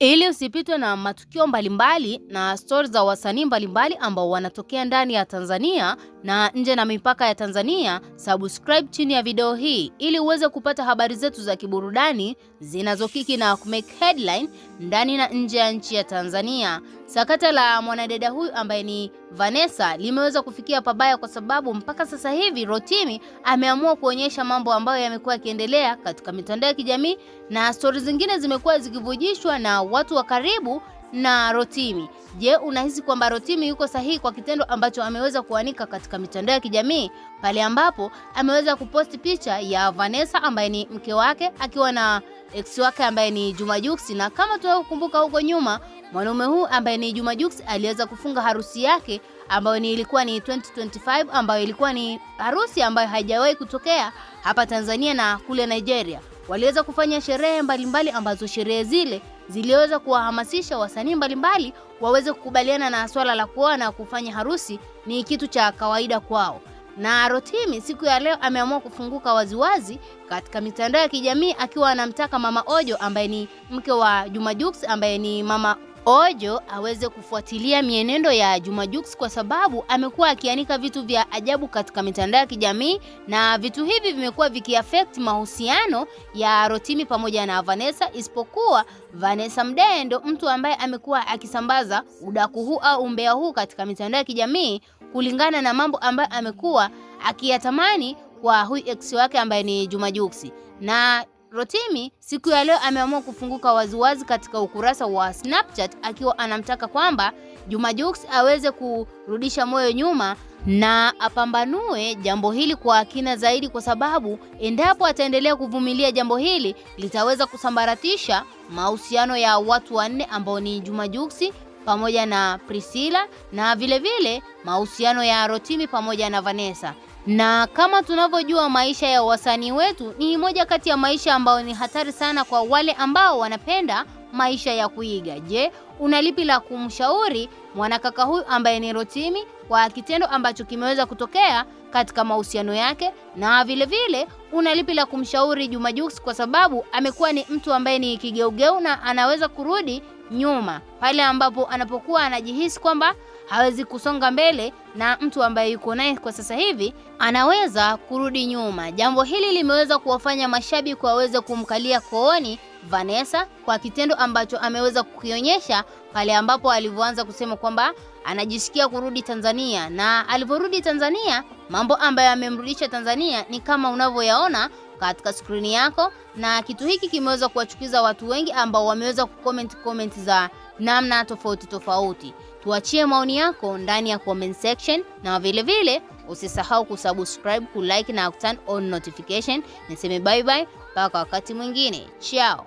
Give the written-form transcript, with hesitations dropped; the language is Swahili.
Ili usipitwe na matukio mbalimbali na stories za wasanii mbalimbali ambao wanatokea ndani ya Tanzania na nje na mipaka ya Tanzania, subscribe chini ya video hii ili uweze kupata habari zetu za kiburudani zinazokiki na kumake headline ndani na nje ya nchi ya Tanzania. Sakata la mwanadada huyu ambaye ni Vanessa limeweza kufikia pabaya kwa sababu mpaka sasa hivi Rotimi ameamua kuonyesha mambo ambayo yamekuwa yakiendelea katika mitandao ya kijamii na stories zingine zimekuwa zikivujishwa na watu wa karibu na Rotimi. Je, unahisi kwamba Rotimi yuko sahihi kwa kitendo ambacho ameweza kuanika katika mitandao ya kijamii pale ambapo ameweza kuposti picha ya Vanessa ambaye ni mke wake akiwa na ex wake ambaye ni Juma Jux? Na kama tunakumbuka huko nyuma, mwanaume huu ambaye ni Juma Jux aliweza kufunga harusi yake ambayo ilikuwa ni 2025, ambayo ilikuwa ni harusi ambayo haijawahi kutokea hapa Tanzania na kule Nigeria. Waliweza kufanya sherehe mbalimbali ambazo sherehe zile ziliweza kuwahamasisha wasanii mbalimbali waweze kukubaliana na swala la kuoa na kufanya harusi ni kitu cha kawaida kwao. Na Rotimi siku ya leo ameamua kufunguka waziwazi katika mitandao ya kijamii akiwa anamtaka Mama Ojo ambaye ni mke wa Juma Jux, ambaye ni Mama Ojo aweze kufuatilia mienendo ya Juma Jux kwa sababu amekuwa akianika vitu vya ajabu katika mitandao ya kijamii na vitu hivi vimekuwa vikiaffect mahusiano ya Rotimi pamoja na Vanessa, isipokuwa Vanessa Mdee ndo mtu ambaye amekuwa akisambaza udaku huu au umbea huu katika mitandao ya kijamii kulingana na mambo ambayo amekuwa akiyatamani kwa huyu ex wake ambaye ni Juma Jux. Na Rotimi siku ya leo ameamua kufunguka waziwazi katika ukurasa wa Snapchat akiwa anamtaka kwamba Juma Jux aweze kurudisha moyo nyuma na apambanue jambo hili kwa kina zaidi, kwa sababu endapo ataendelea kuvumilia jambo hili litaweza kusambaratisha mahusiano ya watu wanne ambao ni Juma Jux pamoja na Priscilla na vile mahusiano ya Rotimi pamoja na Vanessa. Na kama tunavyojua maisha ya wasanii wetu ni moja kati ya maisha ambayo ni hatari sana kwa wale ambao wanapenda maisha ya kuiga. Je, unalipi la kumshauri mwanakaka huyu ambaye ni Rotimi kwa kitendo ambacho kimeweza kutokea katika mahusiano yake? Na vile unalipi la kumshauri Juma Jux kwa sababu amekuwa ni mtu ambaye ni kigeugeu na anaweza kurudi nyuma pale ambapo anapokuwa anajihisi kwamba hawezi kusonga mbele na mtu ambaye yuko naye kwa sasa hivi anaweza kurudi nyuma. Jambo hili limeweza kuwafanya mashabiki waweze kumkalia kooni Vanessa kwa kitendo ambacho ameweza kukionyesha pale ambapo alivyoanza kusema kwamba anajisikia kurudi Tanzania, na alivyorudi Tanzania mambo ambayo amemrudisha Tanzania ni kama unavyoyaona katika skrini yako, na kitu hiki kimeweza kuwachukiza watu wengi ambao wameweza comment za namna tofauti. Tuachie maoni yako ndani ya comment section, na vile usisahau kusubscribe, kulike na turn on notification. Niseme bye bye mpaka wakati mwingine. Ciao.